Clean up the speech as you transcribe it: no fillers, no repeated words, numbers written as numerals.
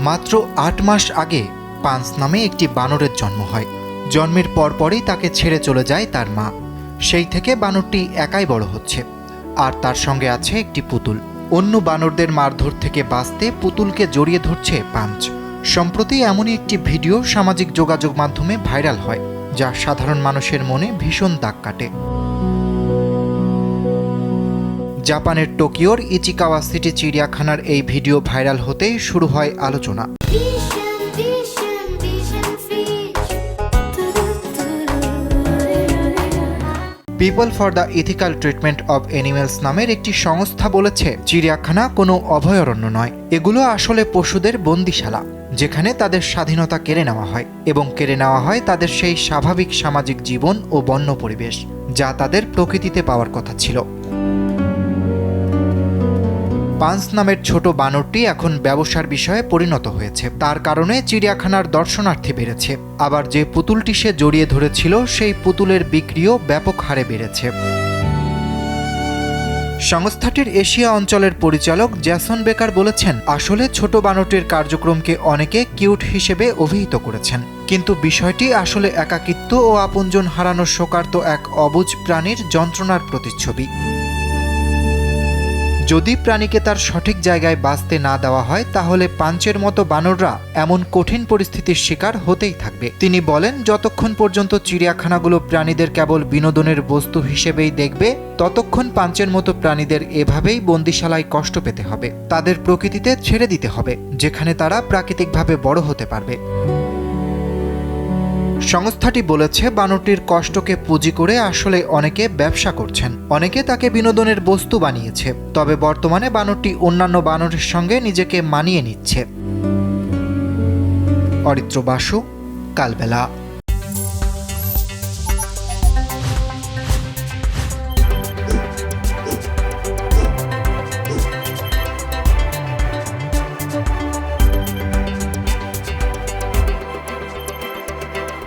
মাত্র ৮ মাস আগে পাঞ্চ নামে একটি বানরের জন্ম হয়। জন্মের পরপরই তাকে ছেড়ে চলে যায় তার মা। সেই থেকে বানরটি একাই বড় হচ্ছে, আর তার সঙ্গে আছে একটি পুতুল। অন্য বানরদের মারধর থেকে বাঁচতে পুতুলকে জড়িয়ে ধরছে পাঞ্চ। সম্প্রতি এমনই একটি ভিডিও সামাজিক যোগাযোগ মাধ্যমে ভাইরাল হয়, যা সাধারণ মানুষের মনে ভীষণ দাগ কাটে। জাপানের টোকিওর ইচিকাওয়া সিটি চিড়িয়াখানার এই ভিডিও ভাইরাল হতেই শুরু হয় আলোচনা। People for the ethical treatment of animals নামের একটি সংস্থা বলেছে, চিড়িয়াখানা কোনো অভয়ারণ্য নয়, এগুলো আসলে পশুদের বন্দিশালা, যেখানে তাদের স্বাধীনতা কেড়ে নেওয়া হয় এবং কেড়ে নেওয়া হয় তাদের সেই স্বাভাবিক সামাজিক জীবন ও বন্য পরিবেশ, যা তাদের প্রকৃতিতে পাওয়ার কথা ছিল। পাঞ্চ নামের ছোট বানরটি এখন ব্যবসার বিষয়ে পরিণত হয়েছে। তার কারণে চিড়িয়াখানার দর্শনার্থী বেড়েছে। আবার যে পুতুলটি সে জড়িয়ে ধরেছিল, সেই পুতুলের বিক্রিও ব্যাপক হারে বেড়েছে। সংস্থাটির এশিয়া অঞ্চলের পরিচালক জ্যাসন বেকার বলেছেন, আসলে ছোট বানরটির কার্যক্রমকে অনেকে কিউট হিসেবে অভিহিত করেছেন, কিন্তু বিষয়টি আসলে একাকিত্ব ও আপনজন হারানোর শোকার্ত এক অবুঝ প্রাণীর যন্ত্রণার প্রতিচ্ছবি। যদি প্রাণীকে তার সঠিক জায়গায় বাঁচতে না দেওয়া হয়, তাহলে পাঞ্চের মতো বানররা এমন কঠিন পরিস্থিতির শিকার হতেই থাকবে। তিনি বলেন, যতক্ষণ পর্যন্ত চিড়িয়াখানাগুলো প্রাণীদের কেবল বিনোদনের বস্তু হিসেবেই দেখবে, ততক্ষণ পাঞ্চের মতো প্রাণীদের এভাবেই বন্দিশালায় কষ্ট পেতে হবে। তাদের প্রকৃতিতে ছেড়ে দিতে হবে, যেখানে তারা প্রাকৃতিকভাবে বড় হতে পারবে। সংস্থাটি বলেছে, বানরটির কষ্টকে পুঁজি করে আসলে অনেকে ব্যবসা করছেন, অনেকে তাকে বিনোদনের বস্তু বানিয়েছে। তবে বর্তমানে বানরটি অন্যান্য বানরের সঙ্গে নিজেকে মানিয়ে নিচ্ছে। অরিত্র বাসু, কালবেলা।